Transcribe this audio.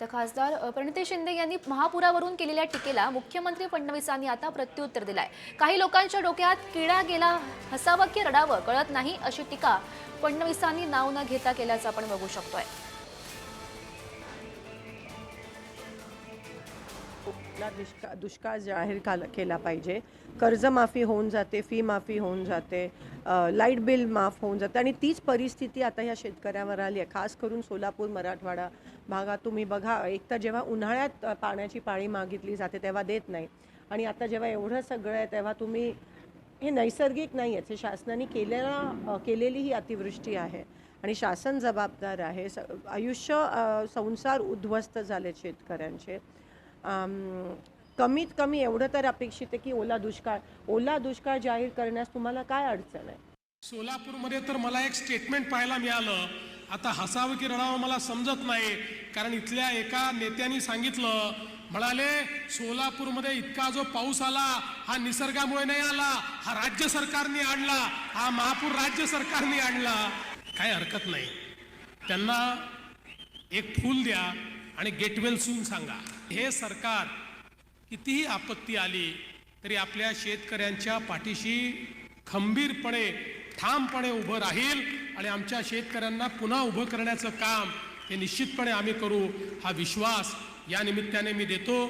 तर खासदार प्रणिती शिंदे यांनी महापुरावरून केलेल्या टीकेला मुख्यमंत्री फडणवीसांनी आता प्रत्युत्तर दिलाय। काही लोकांच्या डोक्यात किडा गेला, हसावं की रडावं कळत नाही अशी टीका फडणवीसांनी नाव न घेता केल्याचं आपण बघू शकतोय। दुष्काळ जाहीर केला पाहिजे, कर्जमाफी होऊन जाते, फी माफी होऊन जाते, लाईट बिल माफ होऊन जाते आणि तीच परिस्थिती आता ह्या शेतकऱ्यावर आली आहे। खास करून सोलापूर मराठवाडा भागात तुम्ही बघा, एक तर जेव्हा उन्हाळ्यात पाण्याची पाळी मागितली जाते तेव्हा देत नाही आणि आता जेव्हा एवढं सगळं आहे तेव्हा तुम्ही हे नैसर्गिक नाही आहे, हे शासनाने केलेली ही अतिवृष्टी आहे आणि शासन जबाबदार आहे। आयुष्य संसार उद्ध्वस्त झाले शेतकऱ्यांचे। कमीत कमी एवढं तर अपेक्षित आहे की ओला दुष्काळ जाहीर करण्यास तुम्हाला काय अडचण आहे? सोलापूरमध्ये तर मला एक स्टेटमेंट पाहायला मिळालं, आता हसावं की रडावं मला समजत नाही, कारण इथल्या एका नेत्यांनी सांगितलं, म्हणाले सोलापूरमध्ये इतका जो पाऊस आला हा निसर्गामुळे नाही आला, हा राज्य सरकारने आणला, हा महापूर राज्य सरकारने आणला। काय हरकत नाही, त्यांना एक फूल द्या आणि गेट वेल सून सांगा। हे सरकार कितीही आपत्ती आली तरी आपल्या शेतकऱ्यांच्या पाठीशी खंबीरपणे ठामपणे उभं राहील आणि आमच्या शेतकऱ्यांना पुन्हा उभं करण्याचं काम हे निश्चितपणे आम्ही करू, हा विश्वास या निमित्ताने मी देतो।